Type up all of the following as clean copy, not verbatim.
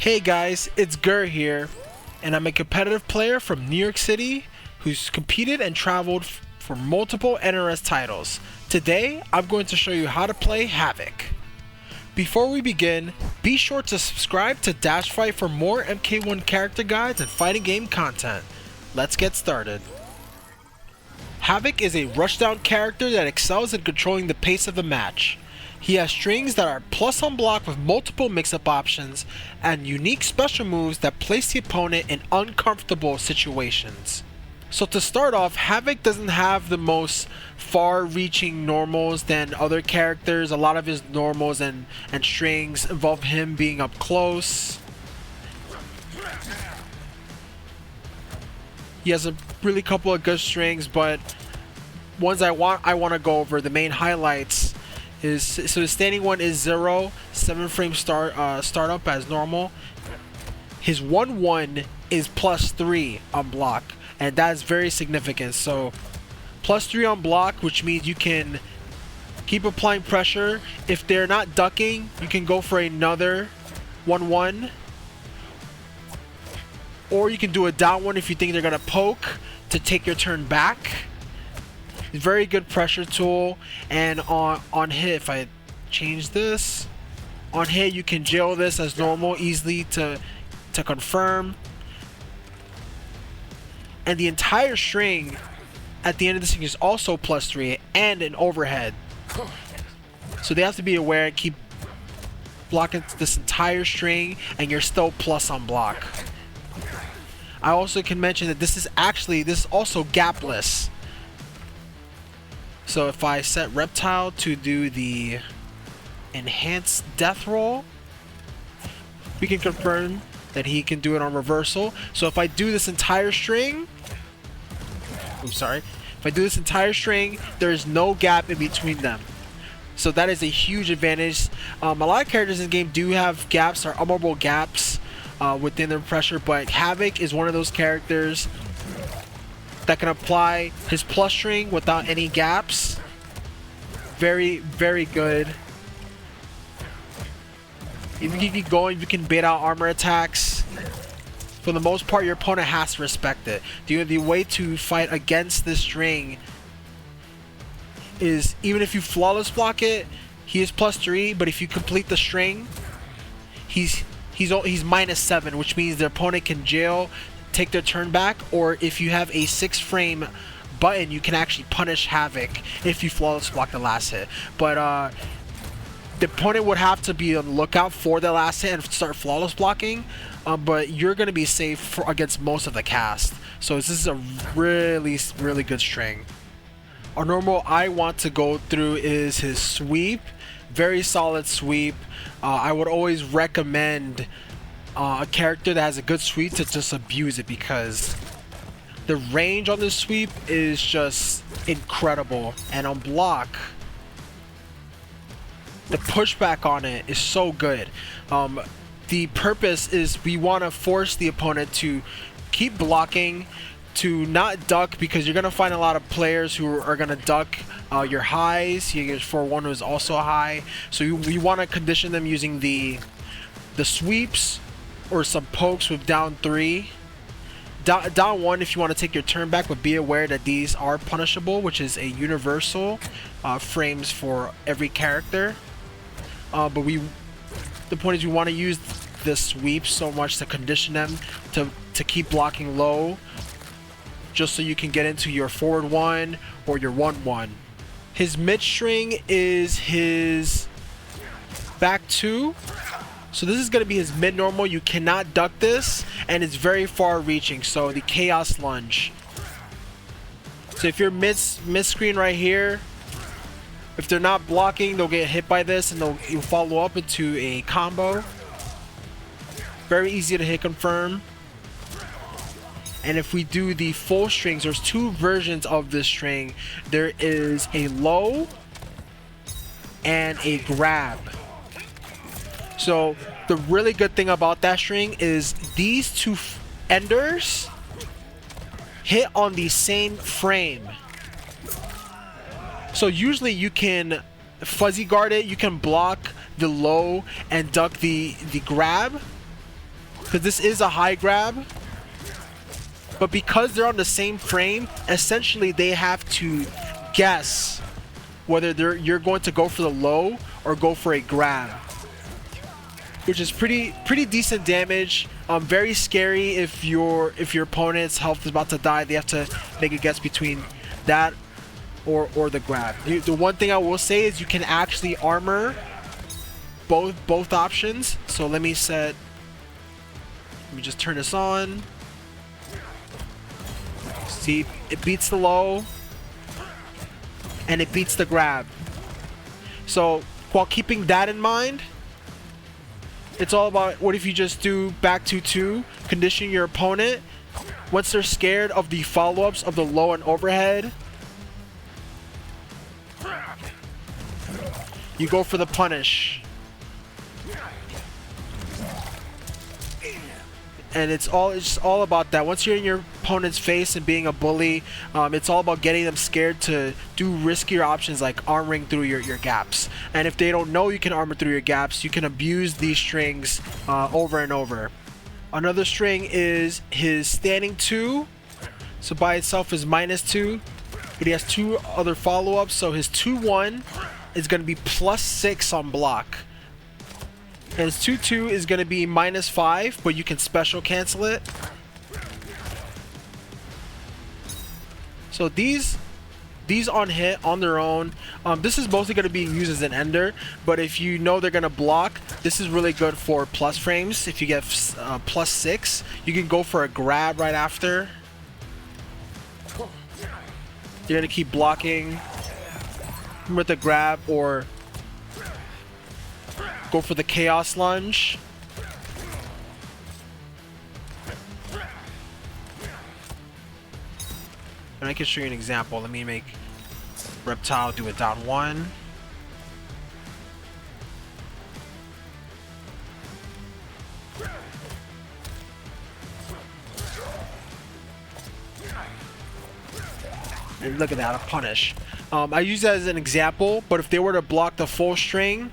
Hey guys, it's Gur here, and I'm a competitive player from New York City who's competed and traveled for multiple NRS titles. Today, I'm going to show you how to play Havik. Before we begin, be sure to subscribe to DashFight for more MK1 character guides and fighting game content. Let's get started. Havik is a rushdown character that excels in controlling the pace of the match. He has strings that are plus on block with multiple mix-up options, and unique special moves that place the opponent in uncomfortable situations. So to start off, Havik doesn't have the most far-reaching normals than other characters. A lot of his normals and strings involve him being up close. He has a really couple of good strings, but ones I want to go over. The main highlights is, so the standing one is 0, 7 frame startup as normal. His 1-1 is +3 on block, and that's very significant. So +3 on block, which means you can keep applying pressure. If they're not ducking, you can go for another 1-1. Or you can do a down one if you think they're gonna poke to take your turn back. Very good pressure tool. And on hit, if I change this, on hit you can jail this as normal easily to confirm. And the entire string at the end of this thing is also +3 and an overhead. So they have to be aware and keep blocking this entire string, and you're still plus on block. I also can mention that this is also gapless. So if I set Reptile to do the enhanced death roll, we can confirm that he can do it on reversal. So if I do this entire string, if I do this entire string, there's no gap in between them. So that is a huge advantage. A lot of characters in the game do have gaps, or unmovable gaps within their pressure, but Havik is one of those characters that can apply his plus string without any gaps. Very, very good. If you keep going, you can bait out armor attacks. For the most part, your opponent has to respect it. The way to fight against this string is, even if you flawless block it, he is +3, but if you complete the string, he's -7, which means the opponent can jail, take their turn back, or if you have a 6 frame button, you can actually punish Havik if you flawless block the last hit. But the opponent would have to be on the lookout for the last hit and start flawless blocking, but you're going to be safe against most of the cast. So this is a really, really good string. A normal I want to go through is his sweep. Very solid sweep. I would always recommend a character that has a good sweep to just abuse it, because the range on this sweep is just incredible. And on block, the pushback on it is so good. The purpose is we want to force the opponent to keep blocking, to not duck, because you're going to find a lot of players who are going to duck your highs. Your 4-1 is also high, so we want to condition them using the sweeps or some pokes with down 3. Down 1 if you want to take your turn back, but be aware that these are punishable, which is a universal frames for every character. But the point is we want to use the sweep so much to condition them to keep blocking low, just so you can get into your forward 1 or your 1-1. His mid string is his back 2. So this is going to be his mid normal. You cannot duck this, and it's very far reaching. So the chaos lunge. So if you're mid screen right here, if they're not blocking, they'll get hit by this, and you'll follow up into a combo. Very easy to hit confirm. And if we do the full strings, there's 2 versions of this string. There is a low and a grab. So the really good thing about that string is these 2 enders hit on the same frame. So usually you can fuzzy guard it, you can block the low and duck the grab. because this is a high grab. But because they're on the same frame, essentially they have to guess whether you're going to go for the low or go for a grab, which is pretty decent damage. Very scary if your opponent's health is about to die. They have to make a guess between that or the grab. The one thing I will say is you can actually armor both options. So let me just turn this on. See, it beats the low and it beats the grab. So while keeping that in mind, it's all about what if you just do back 2-2, condition your opponent. Once they're scared of the follow-ups of the low and overhead, you go for the punish. And it's just all about that. Once you're in your opponent's face and being a bully, it's all about getting them scared to do riskier options like armoring through your gaps. And if they don't know you can armor through your gaps, you can abuse these strings over and over. Another string is his standing 2. So by itself is -2. But he has 2 other follow-ups. So his 2-1 is going to be +6 on block. And his 2-2 is going to be -5, but you can special cancel it. So these on hit on their own, this is mostly going to be used as an ender, but if you know they're going to block, this is really good for plus frames. If you get +6, you can go for a grab right after. You're going to keep blocking with the grab or go for the chaos lunge. And I can show you an example. Let me make Reptile do it down 1. And look at that, a punish. I use that as an example, but if they were to block the full string,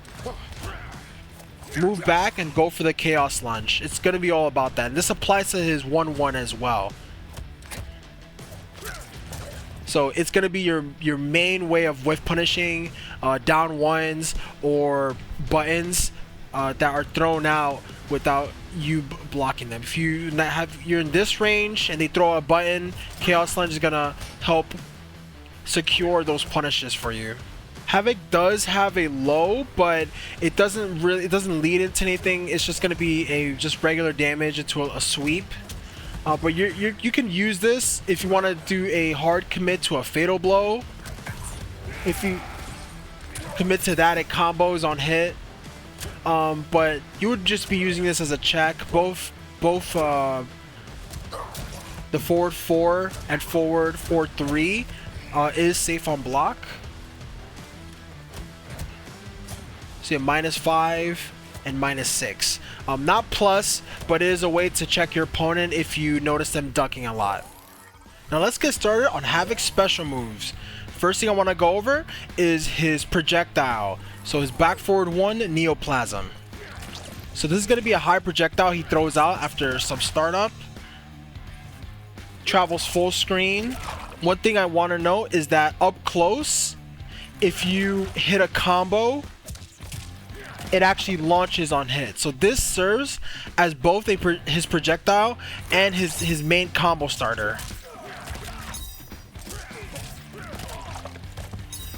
move back and go for the chaos lunge. It's going to be all about that. And this applies to his 1-1 as well. So it's going to be your main way of whiff punishing down ones or buttons that are thrown out without you blocking them. If you're in this range and they throw a button, chaos lunge is going to help secure those punishes for you. Havik does have a low, but it doesn't lead into anything. It's just going to be just regular damage into a sweep. But you can use this if you want to do a hard commit to a fatal blow. If you commit to that, it combos on hit. But you would just be using this as a check. Both the forward 4 and forward 4-3 is safe on block. So you have -5 and -6. Not plus, but it is a way to check your opponent if you notice them ducking a lot. Now let's get started on Havik's special moves. First thing I want to go over is his projectile. So his back forward 1 Neoplasm. So this is going to be a high projectile he throws out after some startup. Travels full screen. One thing I want to note is that up close, if you hit a combo, it actually launches on hit. So this serves as both his projectile and his main combo starter.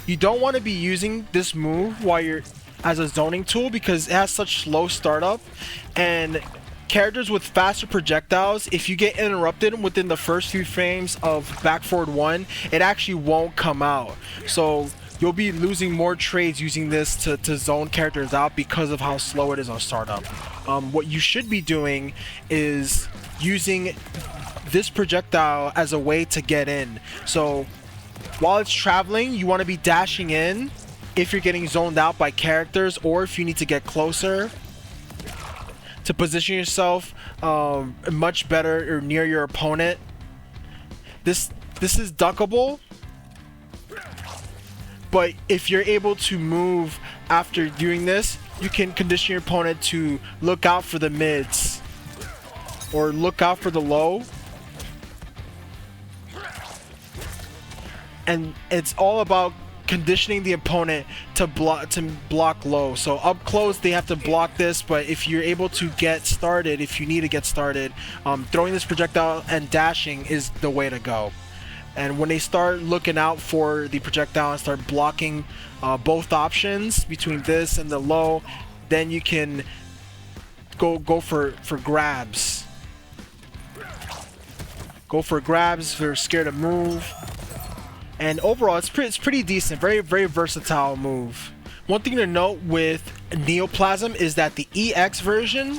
You don't want to be using this move while you're as a zoning tool because it has such slow startup, and characters with faster projectiles, if you get interrupted within the first few frames of back forward 1, it actually won't come out. So you'll be losing more trades using this to zone characters out because of how slow it is on startup. What you should be doing is using this projectile as a way to get in. So while it's traveling, you want to be dashing in if you're getting zoned out by characters, or if you need to get closer to position yourself much better or near your opponent. This is duckable. But if you're able to move after doing this, you can condition your opponent to look out for the mids or look out for the low. And it's all about conditioning the opponent to block low. So up close they have to block this, but if you're able to get started, if you need to get started, throwing this projectile and dashing is the way to go. And when they start looking out for the projectile and start blocking both options between this and the low, then you can go for grabs. Go for grabs if you're scared to move. And overall, it's pretty decent. Very versatile move. One thing to note with Neoplasm is that the EX version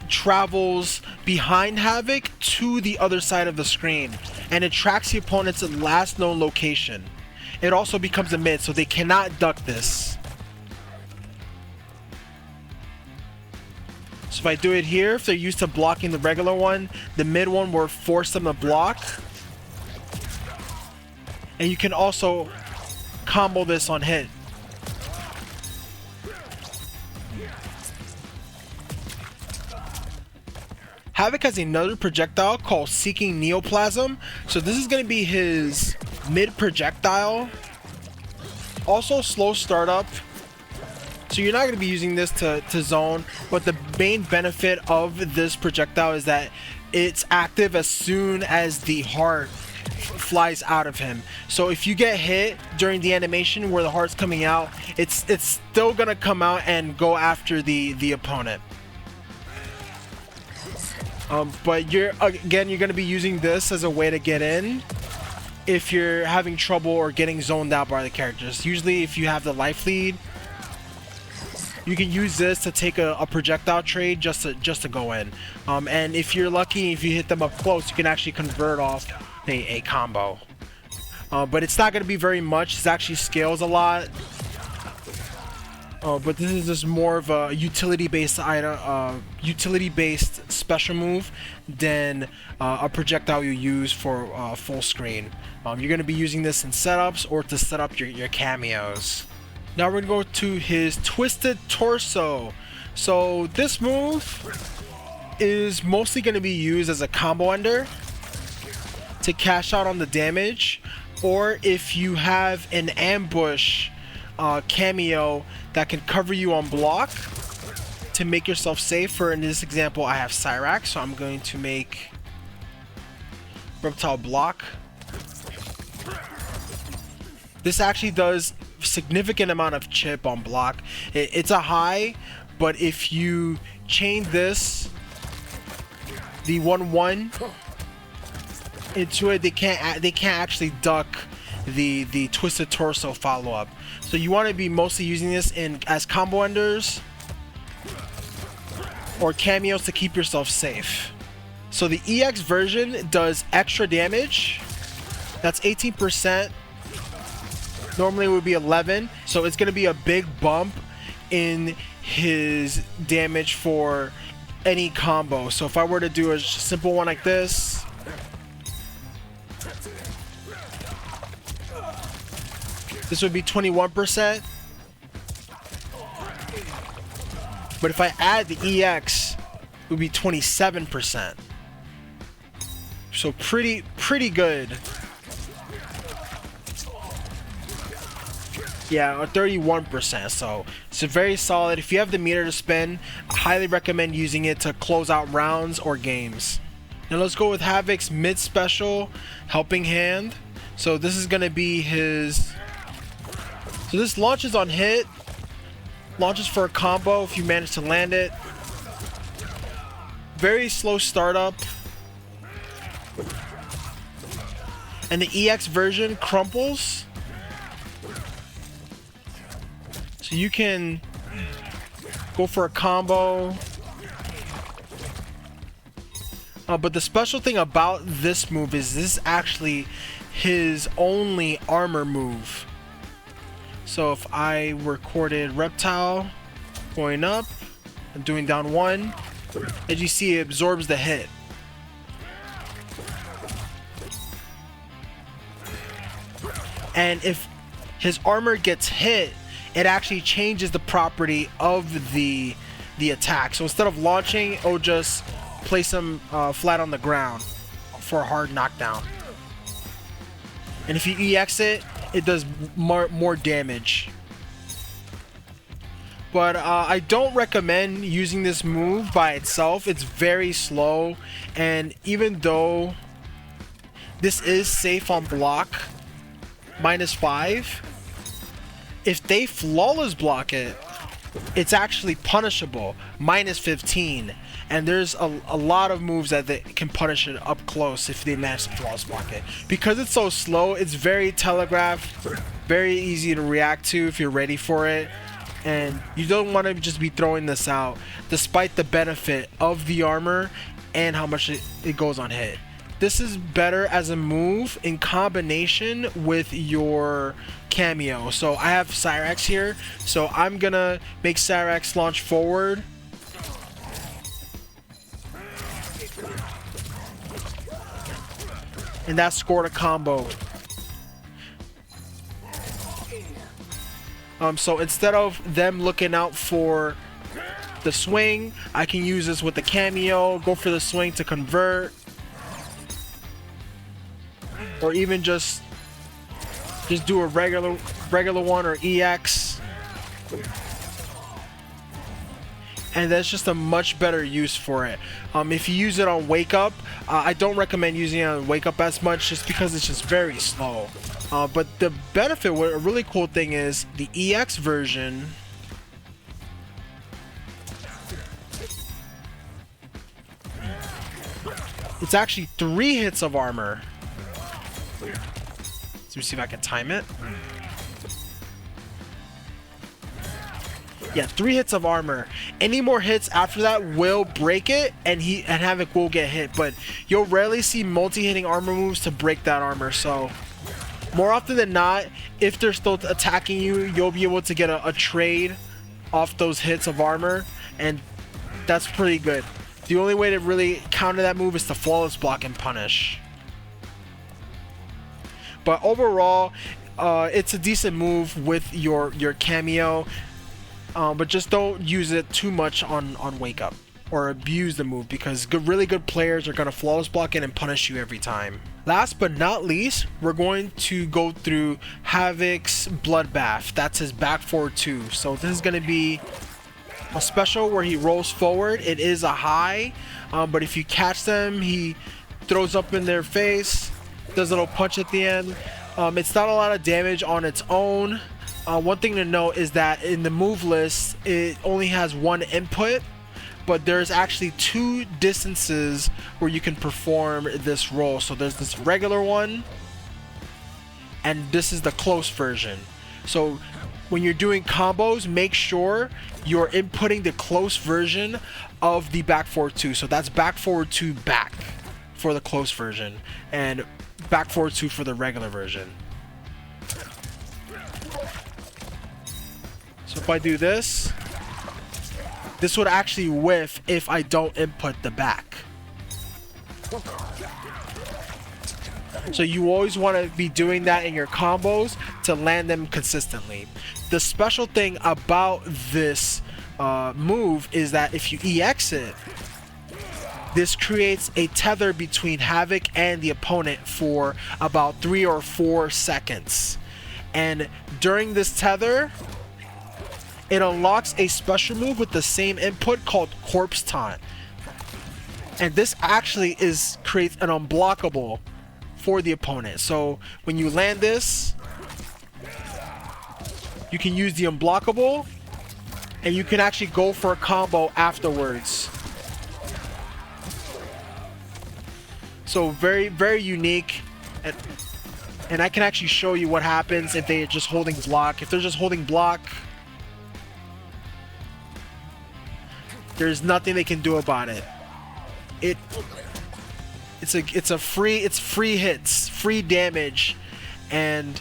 travels behind Havik to the other side of the screen, and it tracks the opponent's last known location. It also becomes a mid, so they cannot duck this. So if I do it here, if they're used to blocking the regular one, the mid one will force them to block. And you can also combo this on hit. Havik has another projectile called Seeking Neoplasm. So this is going to be his mid projectile. Also slow startup. So you're not going to be using this to zone, but the main benefit of this projectile is that it's active as soon as the heart flies out of him. So if you get hit during the animation where the heart's coming out, it's still going to come out and go after the opponent. But you're going to be using this as a way to get in if you're having trouble or getting zoned out by the characters. Usually if you have the life lead, you can use this to take a projectile trade just to go in. And if you're lucky, if you hit them up close, you can actually convert off a combo. But it's not going to be very much. It actually scales a lot. But this is just more of a utility-based item, utility-based special move than a projectile you use for full screen. You're going to be using this in setups or to set up your cameos. Now we're going to go to his Twisted Torso. So this move is mostly going to be used as a combo ender to cash out on the damage, or if you have an ambush cameo that can cover you on block to make yourself safer. In this example, I have Cyrax, so I'm going to make Reptile block. This actually does significant amount of chip on block. It's a high, but if you chain this, the 1/1 into it, they can't actually duck the Twisted Torso follow-up. So you want to be mostly using this as combo enders or cameos to keep yourself safe. So the EX version does extra damage. That's 18%. Normally it would be 11, so it's going to be a big bump in his damage for any combo. So if I were to do a simple one like this, this would be 21%. But if I add the EX, it would be 27%. So pretty good. Yeah, or 31%. So it's very solid. If you have the meter to spend, I highly recommend using it to close out rounds or games. Now let's go with Havik's mid special, Helping Hand. So this is gonna be his. So this launches on hit, launches for a combo if you manage to land it. Very slow startup. And the EX version crumples. So you can go for a combo. But the special thing about this move is this is actually his only armor move. So if I recorded Reptile going up and doing down 1, as you see, it absorbs the hit. And if his armor gets hit, it actually changes the property of the the attack. So instead of launching, it'll just place him flat on the ground for a hard knockdown. And if you EX it, it does more damage. But I don't recommend using this move by itself. It's very slow, and even though this is safe on block -5, if they flawless block it, it's actually punishable -15. And there's a lot of moves that they can punish it up close if they manage to flawless block it. Because it's so slow, it's very telegraphed, very easy to react to if you're ready for it. And you don't want to just be throwing this out despite the benefit of the armor and how much it goes on hit. This is better as a move in combination with your Cameo. So I have Cyrax here, so I'm gonna make Cyrax launch forward. And that scored a combo. So instead of them looking out for the swing, I can use this with the Cameo, go for the swing to convert, or even just do a regular one or EX. And that's just a much better use for it. If you use it on Wake Up, I don't recommend using it on Wake Up as much just because it's just very slow. But the benefit, a really cool thing is the EX version it's actually 3 hits of armor. Let me see if I can time it. Yeah, 3 hits of armor. Any more hits after that will break it, and Havik will get hit. But you'll rarely see multi-hitting armor moves to break that armor. So more often than not, if they're still attacking you, you'll be able to get a trade off those hits of armor, and that's pretty good. The only way to really counter that move is to flawless block and punish. But overall, it's a decent move with your Cameo, but just don't use it too much on Wake Up or abuse the move, because really good players are going to flawless block it and punish you every time. Last but not least, we're going to go through Havik's Bloodbath. That's his back forward 2. So this is going to be a special where he rolls forward. It is a high, but if you catch them, he throws up in their face, does a little punch at the end. It's not a lot of damage on its own. One thing to note is that in the move list, it only has 1 input, but there's actually 2 distances where you can perform this roll. So there's this regular one, and this is the close version. So when you're doing combos, make sure you're inputting the close version of the back forward 2. So that's back forward 2 back for the close version, and back forward 2 for the regular version. So if I do this, this would actually whiff if I don't input the back. So you always want to be doing that in your combos to land them consistently. The special thing about this move is that if you EX it, this creates a tether between Havik and the opponent for about 3 or 4 seconds. And during this tether, it unlocks a special move with the same input called Corpse Taunt. And this actually creates an unblockable for the opponent. So when you land this, you can use the unblockable, and you can actually go for a combo afterwards. So very, very unique. And I can actually show you what happens if they're just holding block. If they're just holding block, there's nothing they can do about it. It's free hits, free damage, and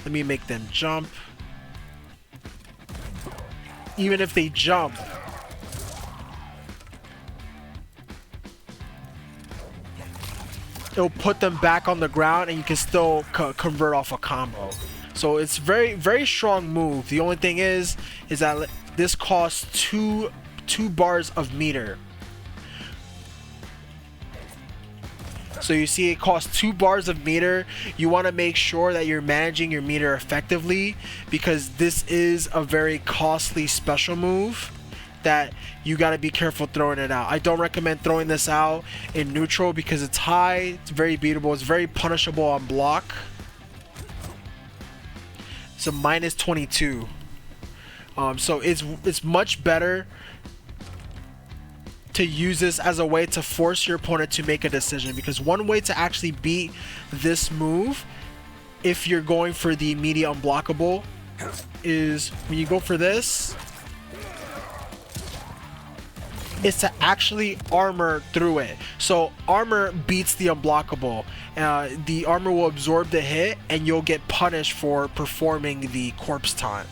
let me make them jump. Even if they jump, it'll put them back on the ground, and you can still convert off a combo. So it's very, very strong move. The only thing is is that this costs two bars of meter. So you see it costs 2 bars of meter. You want to make sure that you're managing your meter effectively, because this is a very costly special move that you got to be careful throwing it out. I don't recommend throwing this out in neutral because it's high, it's very beatable, it's very punishable on block. It's a minus 22. So it's much better to use this as a way to force your opponent to make a decision, because one way to actually beat this move, if you're going for the immediate unblockable, is when you go for this, is to actually armor through it. So armor beats the unblockable. The armor will absorb the hit and you'll get punished for performing the corpse taunt.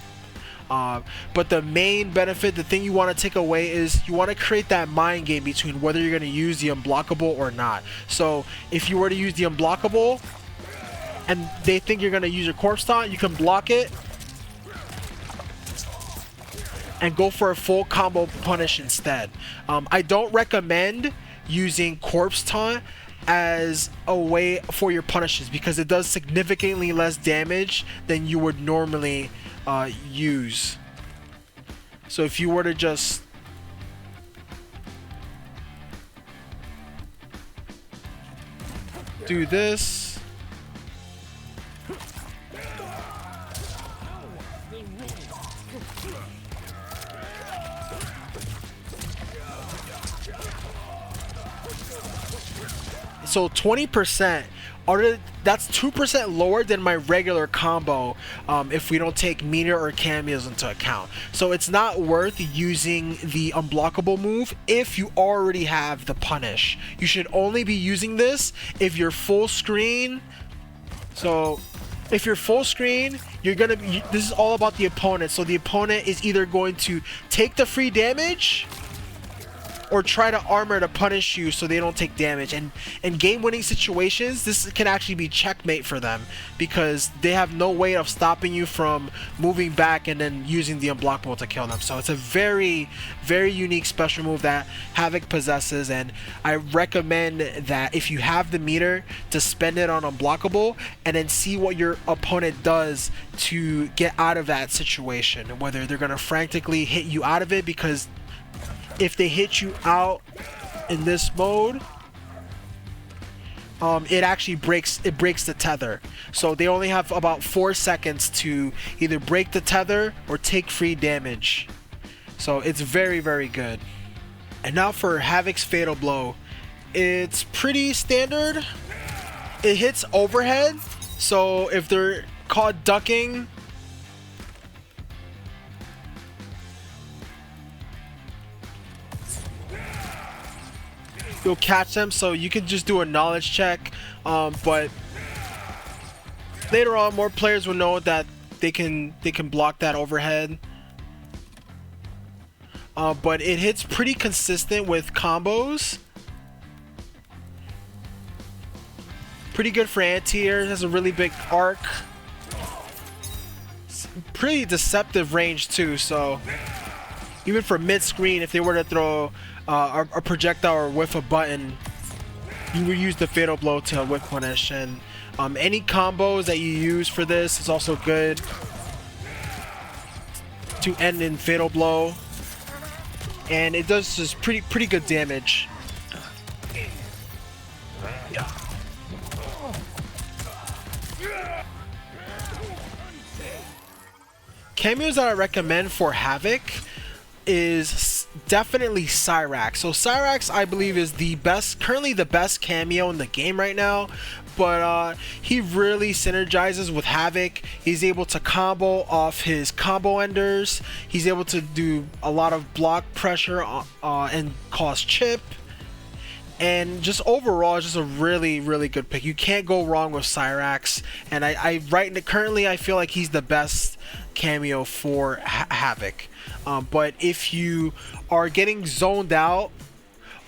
But the main benefit, the thing you want to take away, is you want to create that mind game between whether you're going to use the unblockable or not. So if you were to use the unblockable and they think you're going to use your corpse taunt, you can block it and go for a full combo punish instead. I don't recommend using corpse taunt as a way for your punishes, because it does significantly less damage than you would normally use. So if you were to just do this, so 20%, that's 2% lower than my regular combo if we don't take meter or cameos into account. So it's not worth using the unblockable move if you already have the punish. You should only be using this if you're full screen. So if you're full screen, you're gonna be, this is all about the opponent. So the opponent is either going to take the free damage or try to armor to punish you so they don't take damage. And in game-winning situations, this can actually be checkmate for them, because they have no way of stopping you from moving back and then using the unblockable to kill them. So it's a very, very unique special move that Havik possesses, and I recommend that if you have the meter, to spend it on unblockable and then see what your opponent does to get out of that situation, whether they're going to frantically hit you out of it, because if they hit you out in this mode, it actually breaks the tether. So they only have about 4 seconds to either break the tether or take free damage. So it's very, very good. And now for Havik's Fatal Blow. It's pretty standard. It hits overhead. So if they're caught ducking, you'll catch them. So you can just do a knowledge check, but later on more players will know that they can block that overhead. But it hits pretty consistent with combos. Pretty good for anti-air. It has a really big arc. Pretty deceptive range too, so even for mid-screen, if they were to throw a projectile or whiff a button, you would use the Fatal Blow to whiff punish. And any combos that you use for this is also good to end in Fatal Blow, and it does just pretty good damage. Cameos that I recommend for Havik is definitely Cyrax. So Cyrax, I believe, is currently the best cameo in the game right now, but he really synergizes with Havik. He's able to combo off his combo enders. He's able to do a lot of block pressure and cause chip. And just overall, it's just a really, really good pick. You can't go wrong with Cyrax. And currently, I feel like he's the best cameo for Havik. But if you are getting zoned out,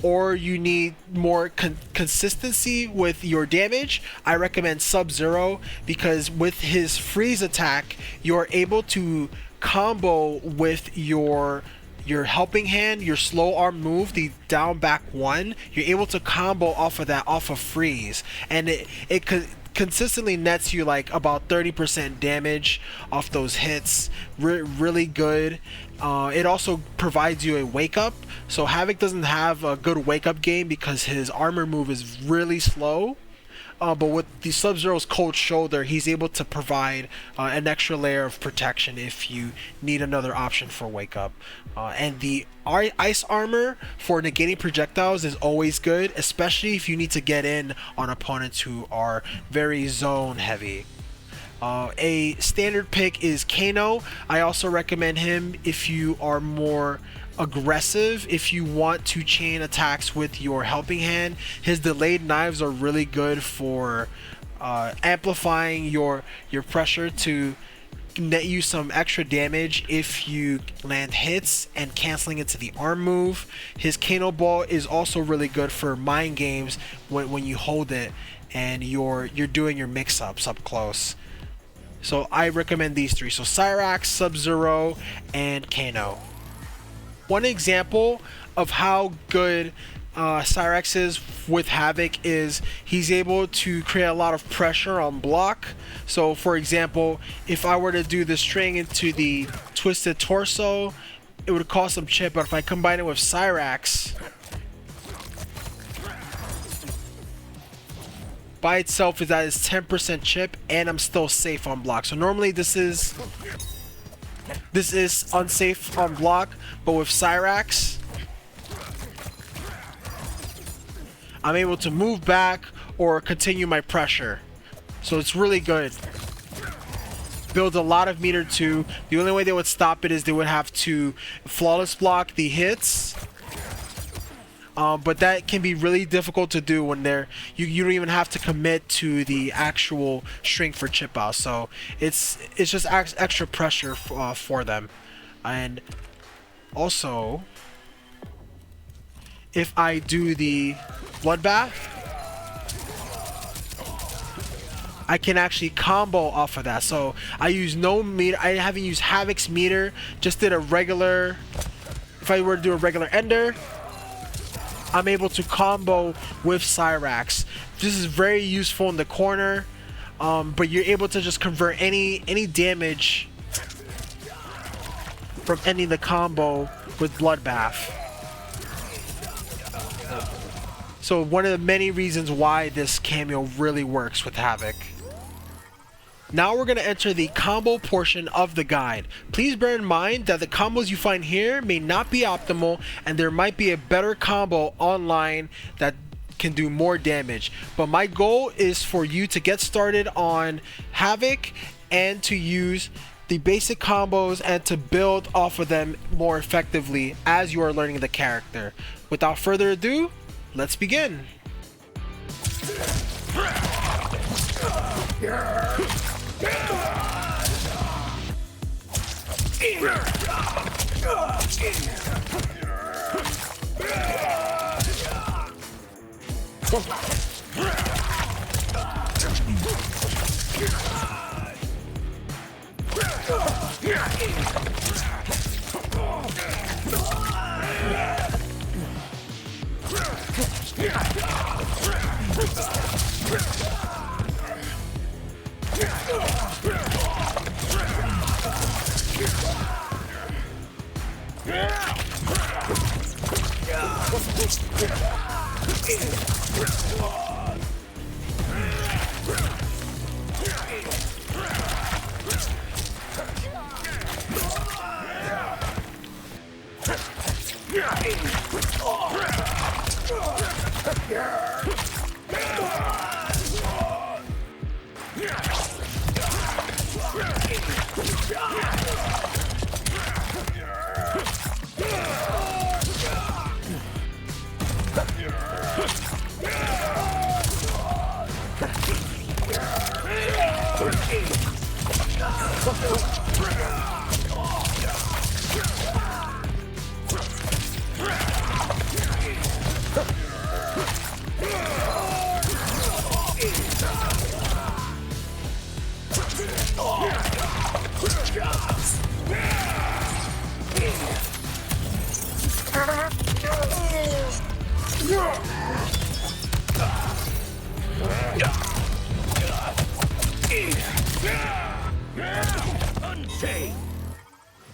or you need more consistency with your damage, I recommend Sub-Zero, because with his freeze attack, you're able to combo with your helping hand, your slow arm move, the down back one, you're able to combo off of that, off of freeze, and it could consistently nets you like about 30% damage off those hits. Really good. It also provides you a wake up. So Havik doesn't have a good wake up game because his armor move is really slow. But with the Sub-Zero's cold shoulder, he's able to provide an extra layer of protection if you need another option for wake up. And the ice armor for negating projectiles is always good, especially if you need to get in on opponents who are very zone heavy. A standard pick is Kano. I also recommend him if you are more aggressive, if you want to chain attacks with your helping hand. His delayed knives are really good for amplifying your pressure to net you some extra damage if you land hits and canceling it to the arm move. His Kano ball is also really good for mind games when you hold it and you're doing your mix-ups up close. So I recommend these three. So Cyrax, Sub-Zero, and Kano. One example of how good Cyrax is with Havik is he's able to create a lot of pressure on block. So for example, if I were to do the string into the twisted torso, it would cause some chip, but if I combine it with Cyrax, by itself, that is 10% chip and I'm still safe on block. So normally this is unsafe on block, but with Cyrax, I'm able to move back or continue my pressure. So it's really good. Builds a lot of meter too. The only way they would stop it is they would have to flawless block the hits. But that can be really difficult to do when you don't even have to commit to the actual string for chip out. So it's just extra pressure for them. And also, if I do the bloodbath, I can actually combo off of that. So I use no meter. I haven't used Havik's meter. Just did a regular. If I were to do a regular ender, I'm able to combo with Cyrax. This is very useful in the corner, but you're able to just convert any damage from ending the combo with Bloodbath. So one of the many reasons why this cameo really works with Havik. Now we're going to enter the combo portion of the guide. Please bear in mind that the combos you find here may not be optimal and there might be a better combo online that can do more damage. But my goal is for you to get started on Havik and to use the basic combos and to build off of them more effectively as you are learning the character. Without further ado, let's begin.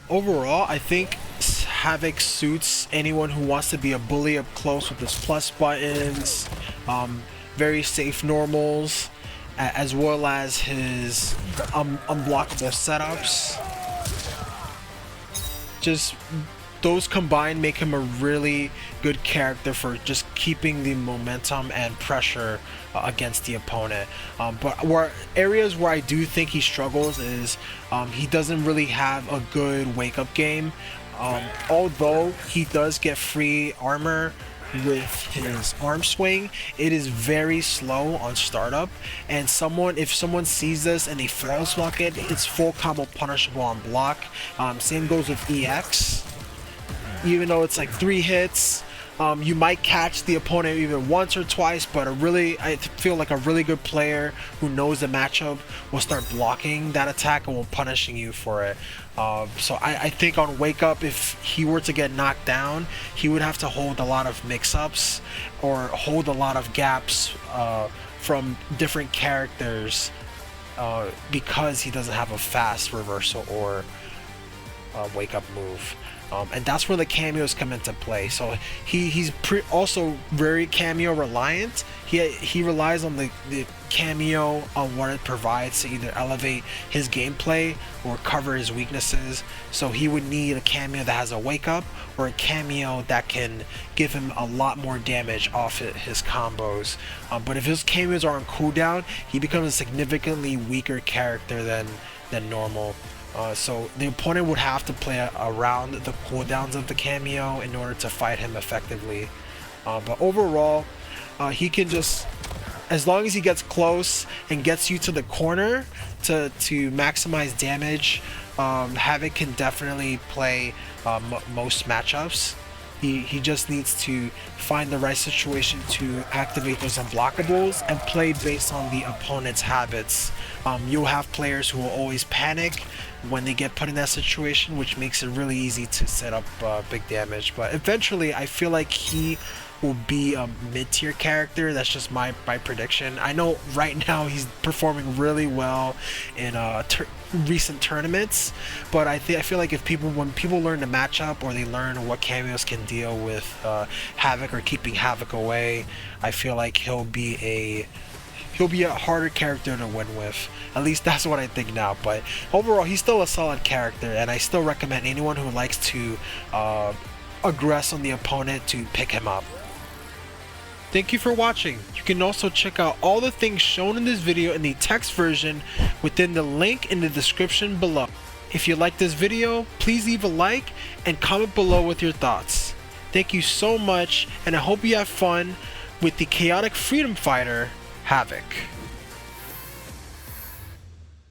Overall, I think Havik suits anyone who wants to be a bully up close with his plus buttons, very safe normals, as well as his unblockable setups. Just those combined make him a really good character for just keeping the momentum and pressure against the opponent. But areas where I do think he struggles is he doesn't really have a good wake-up game. Although he does get free armor with his arm swing, it is very slow on startup, and if someone sees this and they false block it, it's full combo punishable on block. Same goes with EX. Even though it's like 3 hits, you might catch the opponent even once or twice, but I feel like a really good player who knows the matchup will start blocking that attack and will punishing you for it. So I think on wake up, if he were to get knocked down, he would have to hold a lot of mix-ups or hold a lot of gaps from different characters because he doesn't have a fast reversal or wake up move. And that's where the cameos come into play. So he's also very cameo reliant. He relies on the cameo on what it provides to either elevate his gameplay or cover his weaknesses. So he would need a cameo that has a wake up or a cameo that can give him a lot more damage off his combos. But if his cameos are on cooldown, he becomes a significantly weaker character than normal. So the opponent would have to play around the cooldowns of the cameo in order to fight him effectively. But overall, he can just, as long as he gets close and gets you to the corner to maximize damage, Havik can definitely play most matchups. He just needs to find the right situation to activate those unblockables and play based on the opponent's habits. You'll have players who will always panic when they get put in that situation, which makes it really easy to set up big damage. But eventually, I feel like he will be a mid-tier character. That's just my prediction. I know right now he's performing really well in recent tournaments, but I feel like when people learn to match up or they learn what cameos can deal with Havik or keeping Havik away, I feel like he'll be a harder character to win with. At least that's what I think now. But overall, he's still a solid character, and I still recommend anyone who likes to aggress on the opponent to pick him up. Thank you for watching. You can also check out all the things shown in this video in the text version within the link in the description below. If you like this video, please leave a like and comment below with your thoughts. Thank you so much, and I hope you have fun with the chaotic freedom fighter, Havik.